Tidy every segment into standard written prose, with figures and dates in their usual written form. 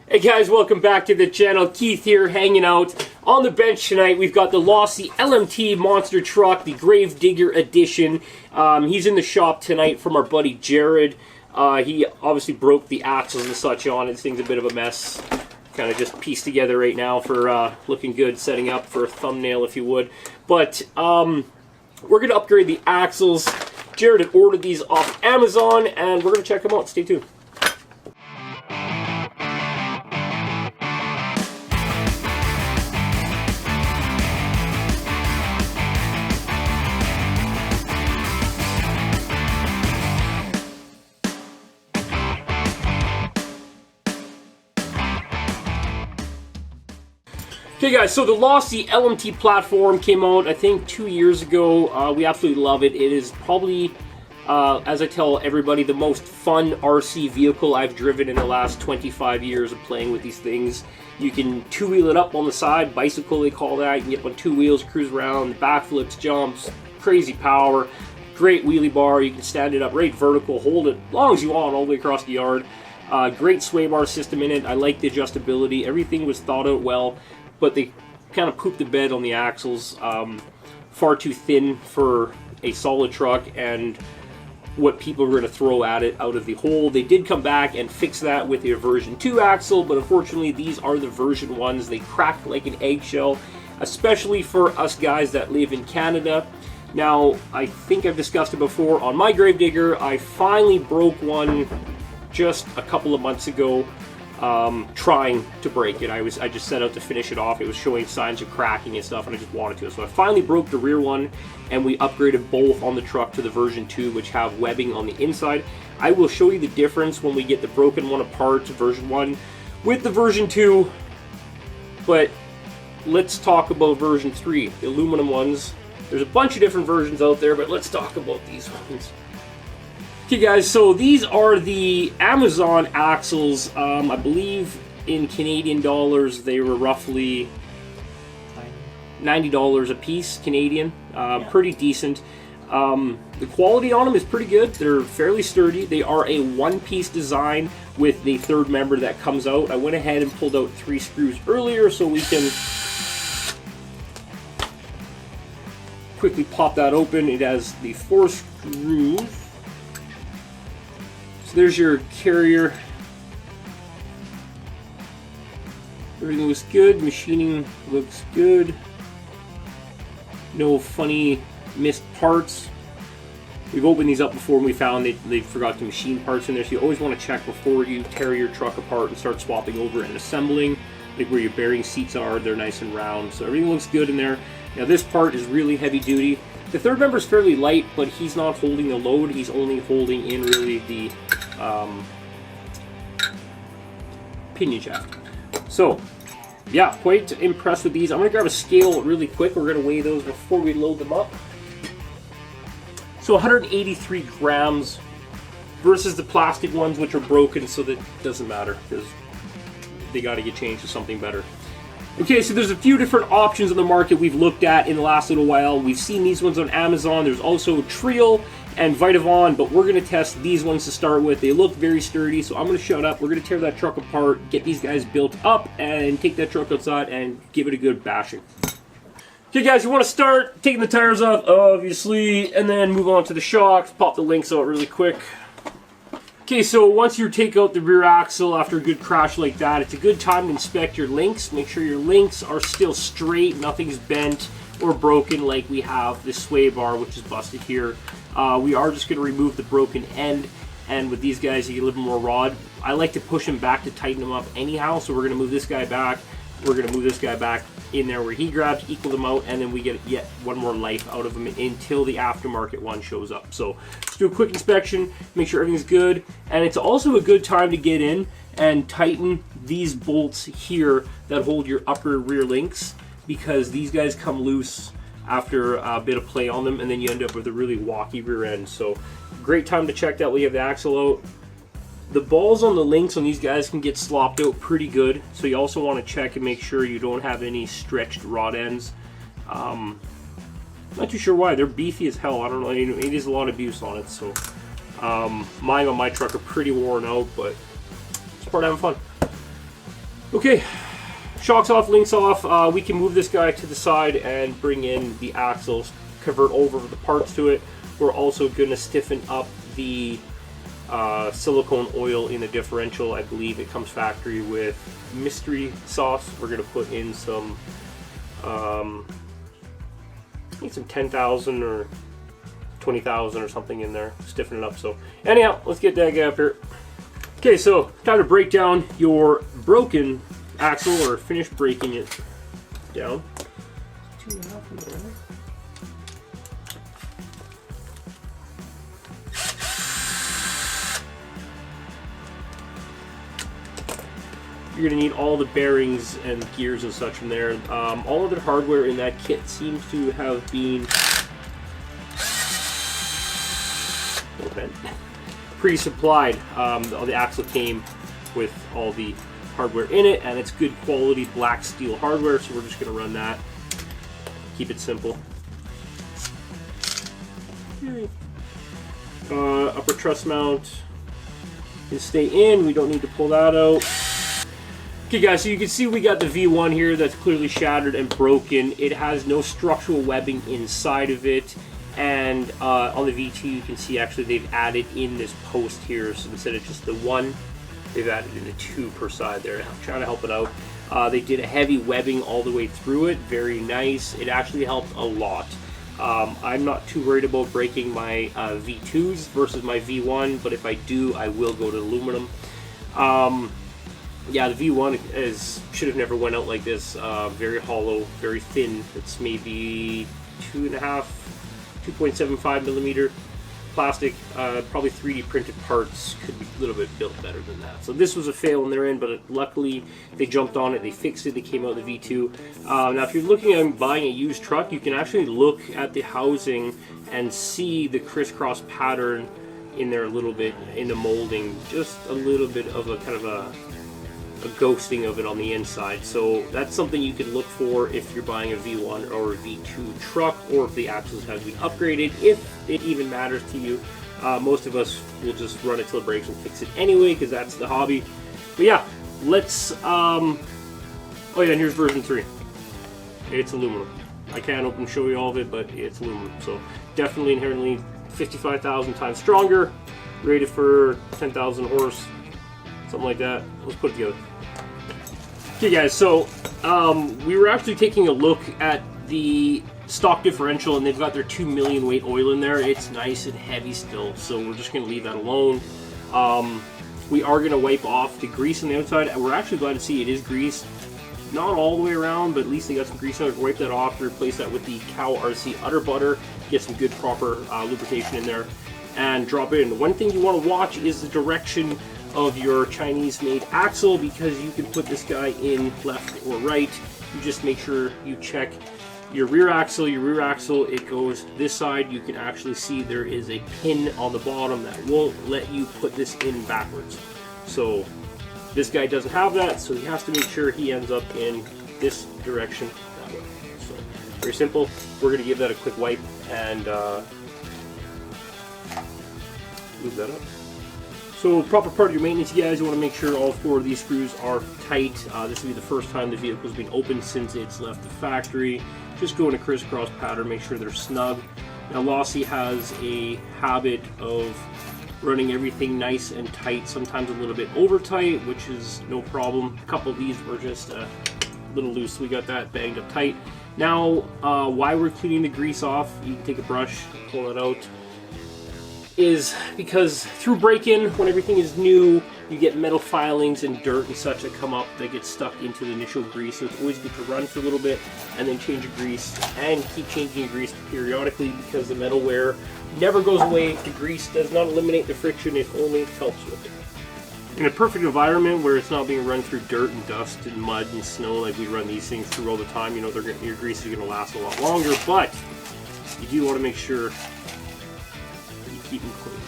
Hey guys, welcome back to the channel. Keith here, hanging out on the bench tonight. We've got the Losi Lmt monster truck, the Grave Digger edition. He's in the shop tonight from our buddy Jared. He obviously broke the axles and such on it. This thing's a bit of a mess. Kind of just pieced together right now for looking good, setting up for a thumbnail if you would. But we're going to upgrade the axles. Jared had ordered these off Amazon, and we're going to check them out. Stay tuned. Okay guys, so the Losi Lmt platform came out, I think, 2 years ago. We absolutely love it. It is probably, as I tell everybody, the most fun RC vehicle I've driven in the last 25 years of playing with these things. You can two-wheel it up on the side, bicycle they call that. You can get up on two wheels, cruise around, backflips, jumps, crazy power, great wheelie bar. You can stand it up right vertical, hold it as long as you want all the way across the yard. Great sway bar system in it. I like the adjustability. Everything was thought out well. But they kind of pooped the bed on the axles, far too thin for a solid truck and what people were going to throw at it out of the hole. They did come back and fix that with their version 2 axle, but unfortunately these are the version 1s. They crack like an eggshell, especially for us guys that live in Canada. Now, I think I've discussed it before on my Grave Digger. I finally broke one just a couple of months ago. Trying to break it. I just set out to finish it off. It was showing signs of cracking and stuff, and I just wanted to. So I finally broke the rear one, and we upgraded both on the truck to the version 2, which have webbing on the inside. I will show you the difference when we get the broken one apart to version 1 with the version 2. But let's talk about version 3, the aluminum ones. There's a bunch of different versions out there, but let's talk about these ones. Okay guys, so these are the Amazon axles. I believe in Canadian dollars they were roughly $90 a piece Canadian. Pretty decent. The quality on them is pretty good. They're fairly sturdy. They are a one-piece design with the third member that comes out. I went ahead and pulled out 3 screws earlier so we can quickly pop that open. It has the 4 screws. There's your carrier. Everything looks good. Machining looks good. No funny missed parts. We've opened these up before and we found they forgot to machine parts in there. So you always want to check before you tear your truck apart and start swapping over and assembling. Like where your bearing seats are, they're nice and round. So everything looks good in there. Now this part is really heavy duty. The third member is fairly light, but he's not holding the load. He's only holding in really the pinion shaft. So yeah, quite impressed with these. I'm going to grab a scale really quick. We're going to weigh those before we load them up. So 183 grams versus the plastic ones, which are broken, so that doesn't matter because they got to get changed to something better. Okay, so there's a few different options on the market we've looked at in the last little while. We've seen these ones on Amazon. There's also Trio and Vitavon, but we're going to test these ones to start with. They look very sturdy, so I'm going to shut up. We're going to tear that truck apart, get these guys built up, and take that truck outside and give it a good bashing. Okay guys, you want to start taking the tires off, obviously, and then move on to the shocks. Pop the links out really quick. Okay, so once you take out the rear axle after a good crash like that, it's a good time to inspect your links. Make sure your links are still straight, nothing's bent or broken like we have this sway bar, which is busted here. We are just going to remove the broken end, and with these guys you get a little more rod. I like to push them back to tighten them up anyhow, so we're going to move this guy back. We're going to move this guy back in there where he grabbed, equal them out, and then we get yet one more life out of them until the aftermarket one shows up. So let's do a quick inspection, make sure everything's good, and it's also a good time to get in and tighten these bolts here that hold your upper rear links, because these guys come loose after a bit of play on them, and then you end up with a really walky rear end. So great time to check that when you have the axle out. The balls on the links on these guys can get slopped out pretty good, so you also want to check and make sure you don't have any stretched rod ends. Not too sure why. They're beefy as hell. I don't know. It is a lot of abuse on it. So mine on my truck are pretty worn out, but it's part of having fun. Okay, shocks off, links off. We can move this guy to the side and bring in the axles, convert over the parts to it. We're also going to stiffen up the silicone oil in the differential. I believe it comes factory with mystery sauce. We're going to put in some, I think some 10,000 or 20,000 or something in there, stiffen it up. So anyhow, let's get that guy up here. Okay, so time to break down your broken axle, or finish breaking it down. 2.5 in there. You're going to need all the bearings and gears and such from there. All of the hardware in that kit seems to have been pre-supplied. The axle came with all the hardware in it, and it's good quality black steel hardware, so we're just going to run that. Keep it simple. Upper truss mount can stay in. We don't need to pull that out. Okay guys, so you can see we got the V1 here that's clearly shattered and broken. It has no structural webbing inside of it, and on the V2 you can see actually they've added in this post here, so instead of just the one, they've added in the 2 per side there, trying to help it out. They did a heavy webbing all the way through it, very nice. It actually helped a lot. I'm not too worried about breaking my V2s versus my V1, but if I do, I will go to aluminum. Yeah, the V1 should have never went out like this. Very hollow, very thin. It's maybe 2.75 millimeter plastic. Probably 3D printed parts could be a little bit built better than that. So this was a fail on their end, but luckily they jumped on it, they fixed it, they came out of the V2. Now if you're looking at buying a used truck, you can actually look at the housing and see the crisscross pattern in there a little bit, in the molding, just a little bit of a kind of a ghosting of it on the inside. So that's something you can look for if you're buying a V1 or a V2 truck, or if the axles have been upgraded, if it even matters to you. Most of us will just run it till it breaks and fix it anyway, because that's the hobby. But yeah, let's oh yeah, and here's version 3. It's aluminum. I can't open and show you all of it, but it's aluminum, so definitely inherently 55,000 times stronger, rated for 10,000 horse, something like that. Let's put it together. Okay guys, so we were actually taking a look at the stock differential, and they've got their 2 million weight oil in there. It's nice and heavy still, so we're just going to leave that alone. We are going to wipe off the grease on the outside, and we're actually glad to see it is greased. Not all the way around, but at least they got some grease on it. Wipe that off, replace that with the Cow RC Udder Butter, get some good proper lubrication in there, and drop it in. The one thing you want to watch is the direction of your Chinese-made axle, because you can put this guy in left or right. You just make sure you check your rear axle. Your rear axle, it goes this side. You can actually see there is a pin on the bottom that won't let you put this in backwards. So this guy doesn't have that, so he has to make sure he ends up in this direction that way. So very simple. We're going to give that a quick wipe and move that up. So proper part of your maintenance, you guys, you want to make sure all 4 of these screws are tight. This will be the first time the vehicle's been opened since it's left the factory. Just go in a crisscross pattern, make sure they're snug. Now Losi has a habit of running everything nice and tight, sometimes a little bit over tight, which is no problem. A couple of these were just a little loose, so we got that banged up tight. Now, why we're cleaning the grease off, you can take a brush, pull it out, is because through break-in, when everything is new, you get metal filings and dirt and such that come up that get stuck into the initial grease. So it's always good to run for a little bit and then change your grease, and keep changing your grease periodically, because the metal wear never goes away. The grease does not eliminate the friction, it only helps with it. In a perfect environment where it's not being run through dirt and dust and mud and snow like we run these things through all the time, you know, your grease is going to last a lot longer, but you do want to make sure keep them clean.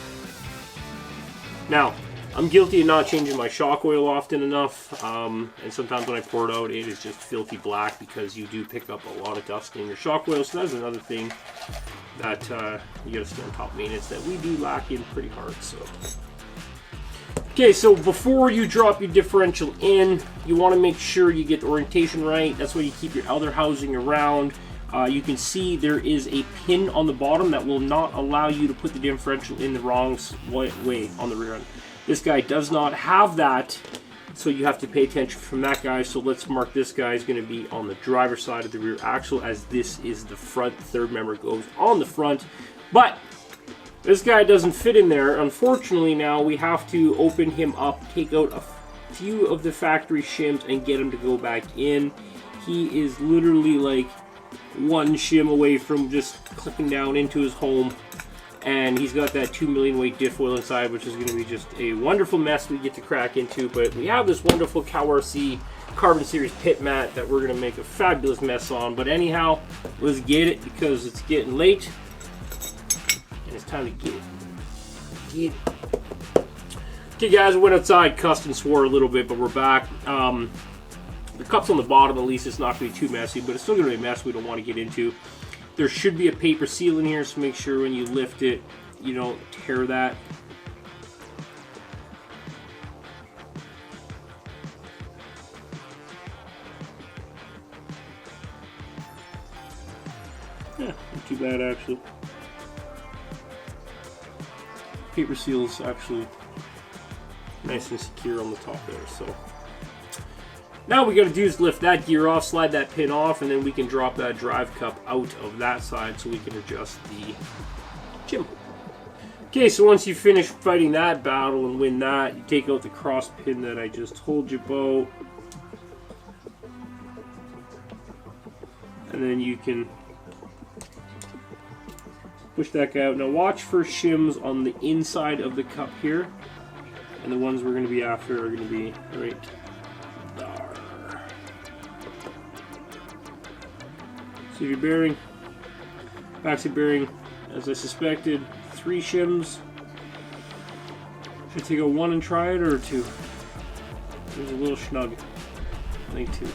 Now, I'm guilty of not changing my shock oil often enough, and sometimes when I pour it out, it is just filthy black, because you do pick up a lot of dust in your shock oil. So that's another thing that you got to stay on top of maintenance that we do lack in pretty hard. So Okay, so before you drop your differential in, you want to make sure you get the orientation right. That's why you keep your other housing around. You can see there is a pin on the bottom that will not allow you to put the differential in the wrong way on the rear end. This guy does not have that, so you have to pay attention from that guy. So let's mark this guy is going to be on the driver's side of the rear axle, as this is the front. Third member goes on the front, but this guy doesn't fit in there. Unfortunately, now we have to open him up, take out a few of the factory shims, and get him to go back in. He is literally like one shim away from just clicking down into his home, and he's got that 2 million weight diff oil inside, which is going to be just a wonderful mess we get to crack into. But we have this wonderful CowRC Carbon Series pit mat that we're going to make a fabulous mess on. But anyhow, let's get it, because it's getting late and it's time to get it. Okay guys, we went outside, cussed and swore a little bit, but we're back. The cup's on the bottom, at least it's not going to be too messy, but it's still going to be a mess we don't want to get into. There should be a paper seal in here, so make sure when you lift it, you don't tear that. Yeah, not too bad actually. Paper seal is actually nice and secure on the top there, so. Now what we got to do is lift that gear off, slide that pin off, and then we can drop that drive cup out of that side so we can adjust the gimbal. Okay, so once you finish fighting that battle and win that, you take out the cross pin that I just told you about. And then you can push that guy out. Now watch for shims on the inside of the cup here. And the ones we're going to be after are going to be right there. So your bearing, backseat bearing, as I suspected, 3 shims. Should I take a 1 and try it, or 2? There's a little snug. I think 2.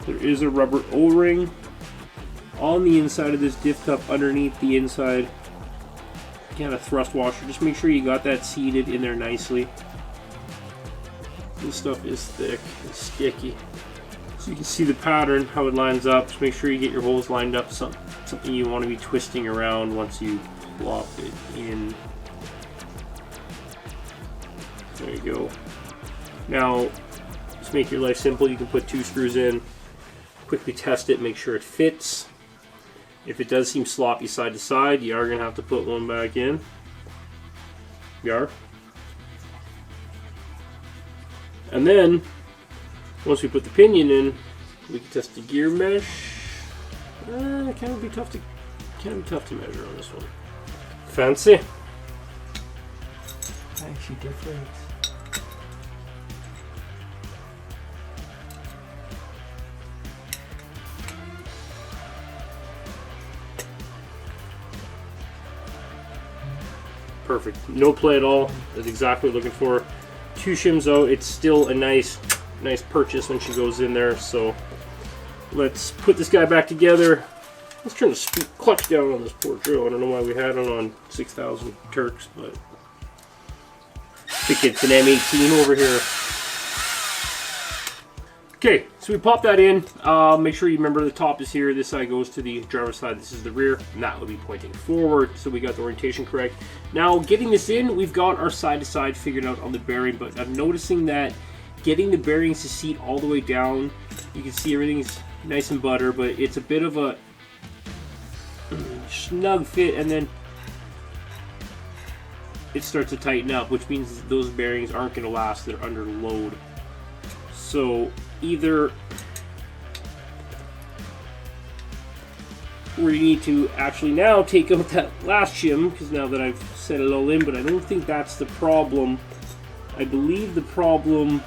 There is a rubber O-ring on the inside of this diff cup underneath the inside. Kind of thrust washer. Just make sure you got that seated in there nicely. This stuff is thick and sticky. So you can see the pattern, how it lines up. Just make sure you get your holes lined up. Something you want to be twisting around once you plop it in. There you go. Now, to make your life simple, you can put 2 screws in, quickly test it, make sure it fits. If it does seem sloppy side to side, you are going to have to put 1 back in. You are. And then, once we put the pinion in, we can test the gear mesh. It can be tough to measure on this one. Fancy. Actually different. Perfect. No play at all. That's exactly what we're looking for. 2 shims out. It's still a nice purchase when she goes in there. So let's put this guy back together. Let's turn the clutch down on this poor drill. I don't know why we had it on 6,000 Turks, but I think it's an M18 over here. Okay, so we pop that in. Make sure you remember the top is here. This side goes to the driver's side. This is the rear, and that will be pointing forward. So we got the orientation correct. Now, getting this in, we've got our side-to-side figured out on the bearing, but I'm noticing that getting the bearings to seat all the way down, you can see everything's nice and butter, but it's a bit of a snug fit, and then it starts to tighten up, which means those bearings aren't going to last. They're under load. So either we need to actually now take out that last shim, because now that I've set it all in, but I don't think that's the problem. I believe the problem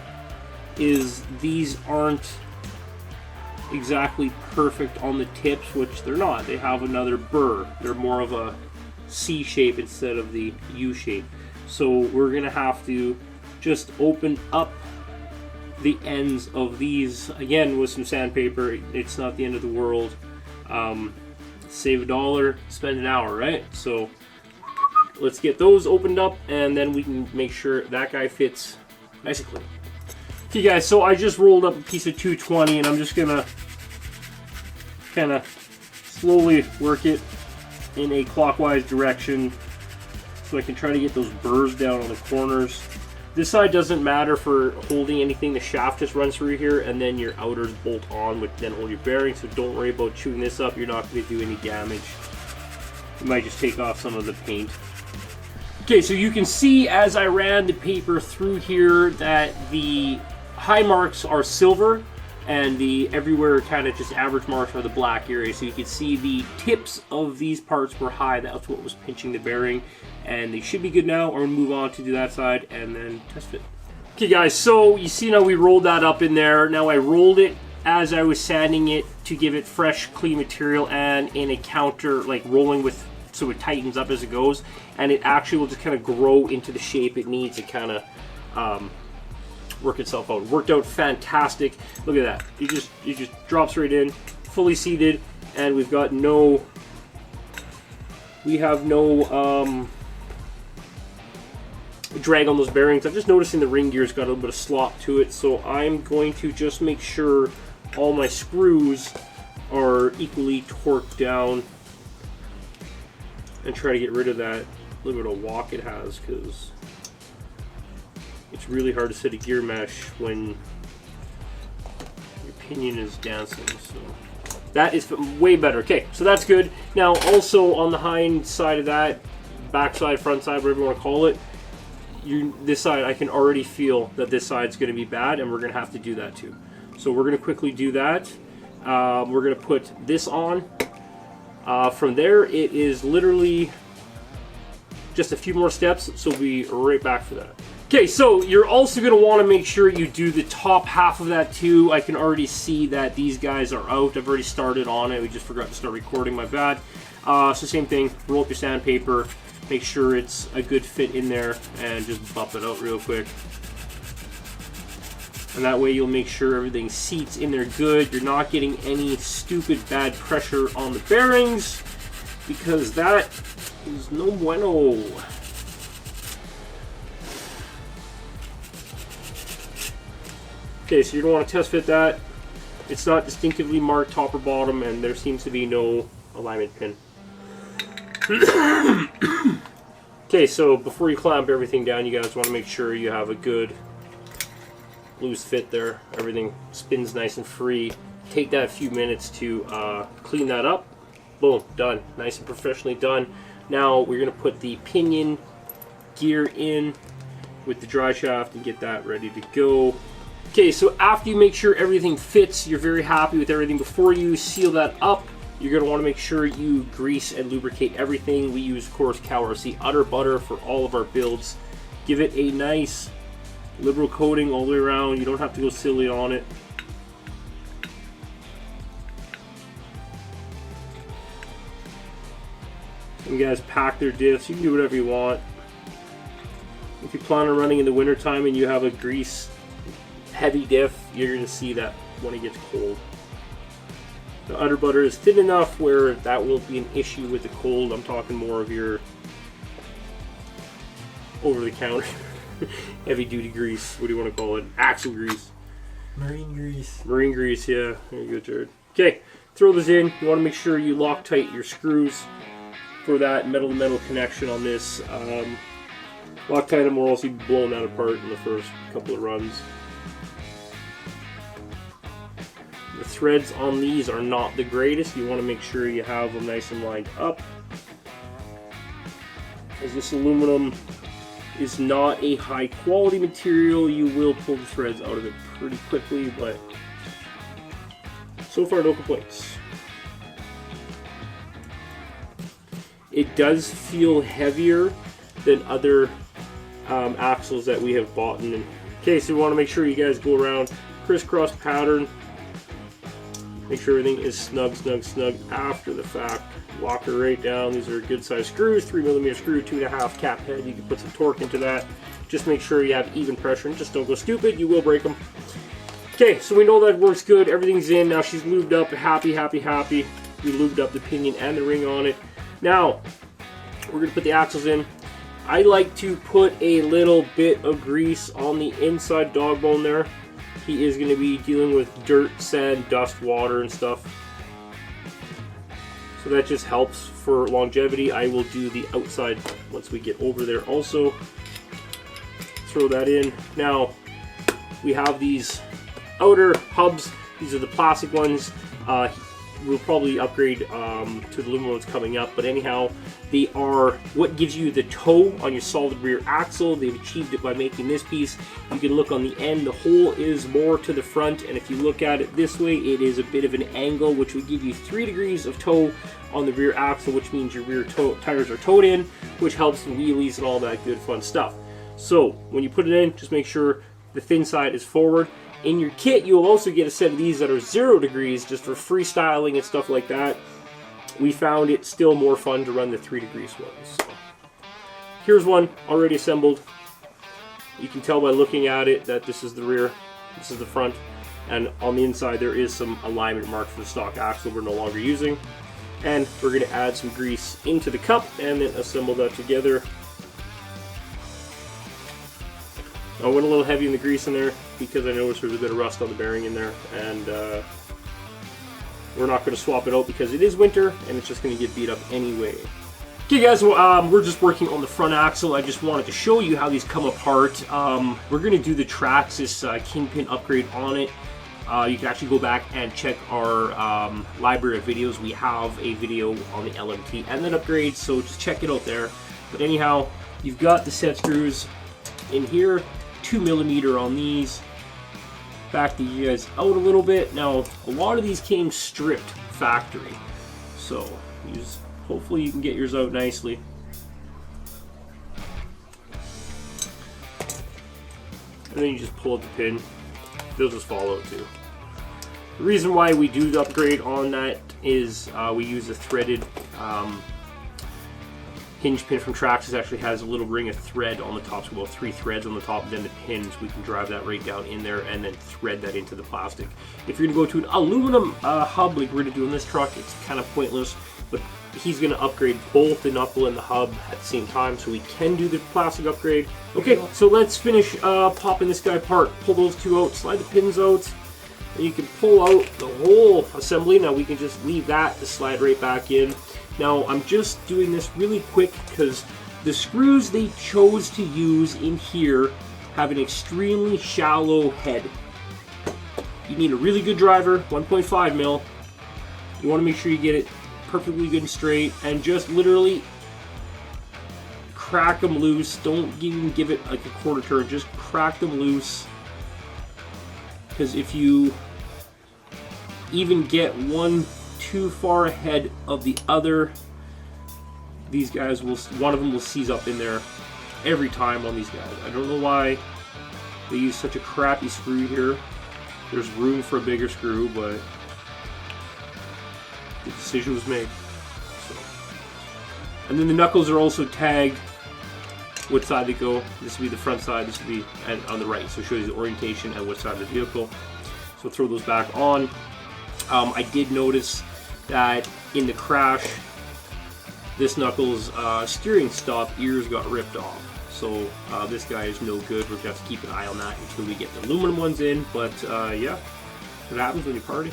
is these aren't exactly perfect on the tips, which they're not. They have another burr. They're more of a C shape instead of the U shape. So we're gonna have to just open up the ends of these again with some sandpaper. It's not the end of the world. Save $1, spend an hour, right? So let's get those opened up, and then we can make sure that guy fits nice and clean. Okay guys, so I just rolled up a piece of 220, and I'm just gonna kind of slowly work it in a clockwise direction so I can try to get those burrs down on the corners. This side doesn't matter for holding anything. The shaft just runs through here, and then your outers bolt on, which then hold your bearings. So don't worry about chewing this up. You're not going to do any damage. You might just take off some of the paint. Okay, so you can see as I ran the paper through here that the high marks are silver, and the everywhere kind of just average marks are the black area. So you can see the tips of these parts were high. That's what was pinching the bearing. And they should be good now. We're going to move on to that side and then test fit. Okay guys, so you see now we rolled that up in there. Now I rolled it as I was sanding it to give it fresh, clean material, and in a counter, like rolling with, so it tightens up as it goes. And it actually will just kind of grow into the shape it needs to kind of work itself out. Worked out fantastic. Look at that. It just drops right in, fully seated, and we've got no, we have no drag on those bearings. I'm just noticing the ring gear's got a little bit of slop to it, so I'm going to just make sure all my screws are equally torqued down and try to get rid of that little bit of walk it has, because it's really hard to set a gear mesh when your pinion is dancing. So that is way better. Okay, so that's good. Now also on the hind side of that, back side, front side, whatever you want to call it, this side, I can already feel that this side's going to be bad, and we're going to have to do that too. So we're going to quickly do that. We're going to put this on. From there, it is literally just a few more steps, so we'll be right back for that. Okay, so you're also going to want to make sure you do the top half of that too. I can already see that these guys are out. I've already started on it. We just forgot to start recording, my bad. So same thing, roll up your sandpaper. Make sure it's a good fit in there and just buff it out real quick. And that way you'll make sure everything seats in there good. You're not getting any stupid bad pressure on the bearings, because that is no bueno. Okay, so you're going to want to test fit that. It's not distinctively marked top or bottom, and there seems to be no alignment pin. Okay, so before you clamp everything down, you guys want to make sure you have a good loose fit there. Everything spins nice and free. Take that a few minutes to clean that up. Boom, done. Nice and professionally done. Now we're going to put the pinion gear in with the dry shaft and get that ready to go. Okay, so after you make sure everything fits, you're very happy with everything, before you seal that up, you're going to want to make sure you grease and lubricate everything. We use, of course, CowRC Utter Butter for all of our builds. Give it a nice liberal coating all the way around. You don't have to go silly on it. You guys pack their diffs. You can do whatever you want. If you plan on running in the wintertime and you have a grease heavy diff, you're going to see that when it gets cold. The Utter Butter is thin enough where that won't be an issue with the cold. I'm talking more of your over-the-counter heavy duty grease. What do you want to call it? Axle grease. Marine grease. Marine grease, yeah. There you go, Jared. Okay, throw this in. You want to make sure you lock tight your screws for that metal-to-metal connection on this. Lock tight them, or else you'll be blowing that apart in the first couple of runs. The threads on these are not the greatest. You want to make sure you have them nice and lined up, as this aluminum is not a high quality material. You will pull the threads out of it pretty quickly, but so far no complaints. It does feel heavier than other axles that we have bought in. Okay, so we want to make sure you guys go around crisscross pattern. Make sure everything is snug, snug, snug after the fact. Lock her right down. These are good size screws, 3mm screw, 2.5 cap head. You can put some torque into that. Just make sure you have even pressure and just don't go stupid. You will break them. Okay, so we know that works good. Everything's in. Now she's lubed up. Happy, happy, happy. We lubed up the pinion and the ring on it. Now, we're going to put the axles in. I like to put a little bit of grease on the inside dog bone there. He is going to be dealing with dirt, sand, dust, water, and stuff. So that just helps for longevity. I will do the outside once we get over there also. Throw that in. Now, we have these outer hubs. These are the plastic ones. We'll probably upgrade to the aluminum ones coming up, but anyhow, they are what gives you the toe on your solid rear axle. They've achieved it by making this piece. You can look on the end, the hole is more to the front, and if you look at it this way, it is a bit of an angle, which would give you 3 degrees of toe on the rear axle, which means your rear tires are towed in, which helps in wheelies and all that good fun stuff. So when you put it in, just make sure the thin side is forward. In your kit, you'll also get a set of these that are 0 degrees, just for freestyling and stuff like that. We found it still more fun to run the 3 degrees ones. So, here's one already assembled. You can tell by looking at it that this is the rear, this is the front, and on the inside there is some alignment marks for the stock axle we're no longer using. And we're going to add some grease into the cup and then assemble that together. I went a little heavy in the grease in there because I noticed there's a bit of rust on the bearing in there, and we're not going to swap it out because it is winter and it's just going to get beat up anyway. Okay guys, well, we're just working on the front axle. I just wanted to show you how these come apart. We're going to do the Traxxas Kingpin upgrade on it. You can actually go back and check our library of videos. We have a video on the LMT and then upgrade, so just check it out there. But anyhow, you've got the set screws in here. 2mm on these. Back the you guys out a little bit. Now, a lot of these came stripped factory, so hopefully you can get yours out nicely. And then you just pull out the pin. They'll just fall out too. The reason why we do the upgrade on that is we use a threaded hinge pin from Traxxas. Actually has a little ring of thread on the top, so about 3 threads on the top, and then the pins, we can drive that right down in there and then thread that into the plastic. If you're going to go to an aluminum hub like we're going to do in this truck, it's kind of pointless, but he's going to upgrade both the knuckle and the hub at the same time, so we can do the plastic upgrade. Okay, so let's finish popping this guy apart. Pull those 2 out, slide the pins out, and you can pull out the whole assembly. Now we can just leave that to slide right back in. Now, I'm just doing this really quick because the screws they chose to use in here have an extremely shallow head. You need a really good driver, 1.5 mil. You want to make sure you get it perfectly good and straight, and just literally crack them loose. Don't even give it like a quarter turn, just crack them loose. Because if you even get one too far ahead of the other, these guys will, one of them will seize up in there every time on these guys. I don't know why they use such a crappy screw here. There's room for a bigger screw, but the decision was made. So. And then the knuckles are also tagged what side they go. This will be the front side, this will be on the right, so it shows you the orientation and what side of the vehicle. So throw those back on. I did notice that in the crash, this knuckles steering stop ears got ripped off. So this guy is no good. We're going to have to keep an eye on that until we get the aluminum ones in. But yeah, what happens when you party.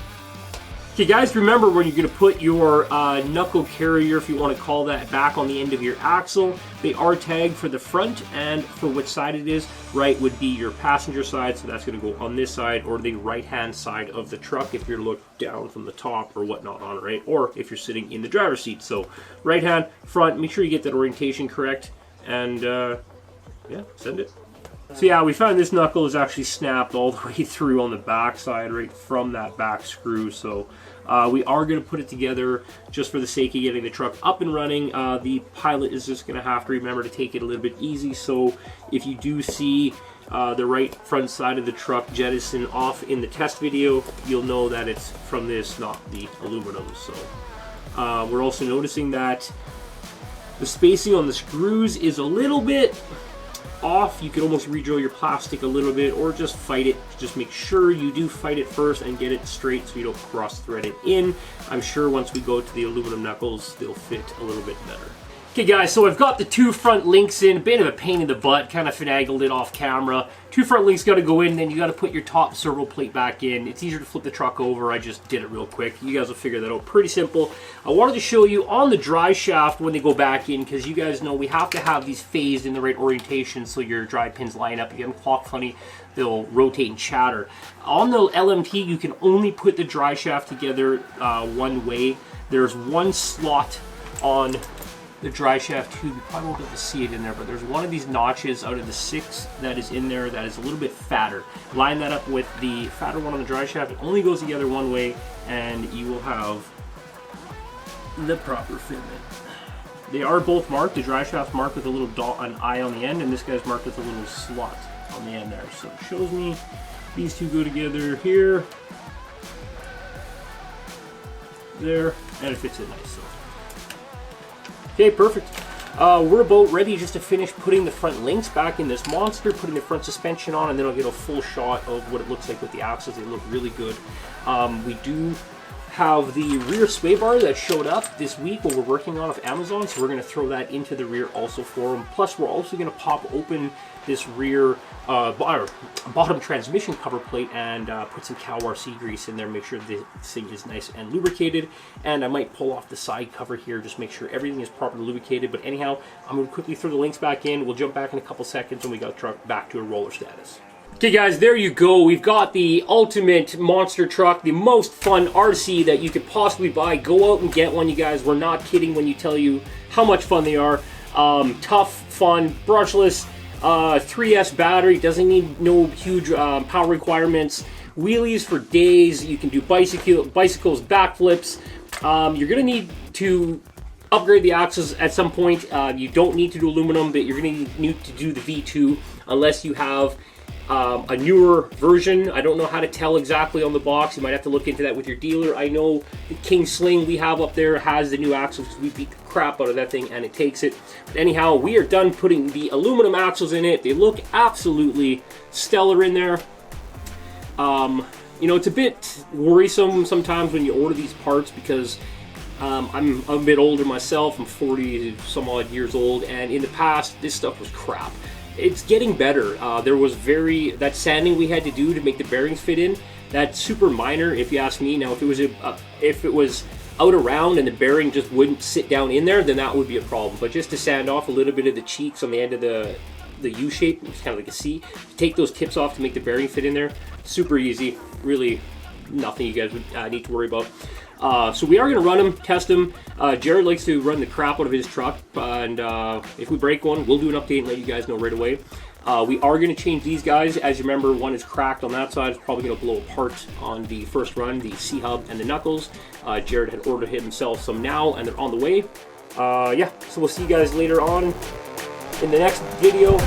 Okay guys, remember when you're going to put your knuckle carrier, if you want to call that, back on the end of your axle, they are tagged for the front and for which side it is. Right would be your passenger side, so that's going to go on this side, or the right hand side of the truck if you're looked down from the top or whatnot on it, right? Or if you're sitting in the driver's seat. So right hand, front, make sure you get that orientation correct, and yeah, send it. So yeah, we found this knuckle is actually snapped all the way through on the back side, right from that back screw. So we are going to put it together just for the sake of getting the truck up and running. The pilot is just going to have to remember to take it a little bit easy. So if you do see the right front side of the truck jettison off in the test video, you'll know that it's from this, not the aluminum. So we're also noticing that the spacing on the screws is a little bit off. You could almost re-drill your plastic a little bit, or just fight it. Just make sure you do fight it first and get it straight so you don't cross thread it in. I'm sure once we go to the aluminum knuckles, they'll fit a little bit better. Okay guys, so I've got the two front links in, a bit of a pain in the butt, kind of finagled it off camera. Two front links got to go in, then you got to put your top servo plate back in. It's easier to flip the truck over, I just did it real quick. You guys will figure that out pretty simple. I wanted to show you on the drive shaft when they go back in, because you guys know we have to have these phased in the right orientation so your drive pins line up. If you have them clock funny, they'll rotate and chatter. On the LMT, you can only put the drive shaft together one way. There's one slot on the drive shaft tube. You probably won't be able to see it in there, but there's one of these notches out of the 6 that is in there that is a little bit fatter. Line that up with the fatter one on the drive shaft. It only goes together one way, and you will have the proper fitment. They are both marked. The drive shaft's marked with a little dot, an eye on the end, and this guy's marked with a little slot on the end there. So it shows me these two go together here, there, and it fits in nice. So. Okay, perfect. We're about ready just to finish putting the front links back in this monster, putting the front suspension on, and then I'll get a full shot of what it looks like with the axles. They look really good. We do have the rear sway bar that showed up this week when we're working on it with Amazon, so we're going to throw that into the rear also for them. Plus, we're also going to pop open this rear bottom transmission cover plate and put some cow RC grease in there, make sure the thing is nice and lubricated. And I might pull off the side cover here, just make sure everything is properly lubricated. But anyhow, I'm going to quickly throw the links back in. We'll jump back in a couple seconds when we got the truck back to a roller status. Okay guys, there you go. We've got the ultimate monster truck, the most fun RC that you could possibly buy. Go out and get one, you guys. We're not kidding when you tell you how much fun they are. Tough, fun, brushless, 3S battery, doesn't need no huge power requirements. Wheelies for days. You can do bicycles, backflips. You're gonna need to upgrade the axles at some point. You don't need to do aluminum, but you're gonna need to do the V2 unless you have a newer version. I don't know how to tell exactly on the box. You might have to look into that with your dealer. I know the King Sling we have up there has the new axles. We beat the crap out of that thing and it takes it. But anyhow, we are done putting the aluminum axles in it. They look absolutely stellar in there. You know, it's a bit worrisome sometimes when you order these parts because I'm a bit older myself. I'm 40 some odd years old, and in the past this stuff was crap. It's getting better. There was that sanding we had to do to make the bearings fit in. That's super minor, if you ask me. Now, if it was out around and the bearing just wouldn't sit down in there, then that would be a problem. But just to sand off a little bit of the cheeks on the end of the U shape, it's kind of like a C. Take those tips off to make the bearing fit in there. Super easy. Really, nothing you guys would need to worry about. So we are going to run them, test them. Jared likes to run the crap out of his truck, and if we break one, we'll do an update and let you guys know right away. We are going to change these guys. As you remember, one is cracked on that side. It's probably going to blow apart on the first run, the C-hub and the knuckles. Jared had ordered himself some now, and they're on the way. Yeah, so we'll see you guys later on in the next video.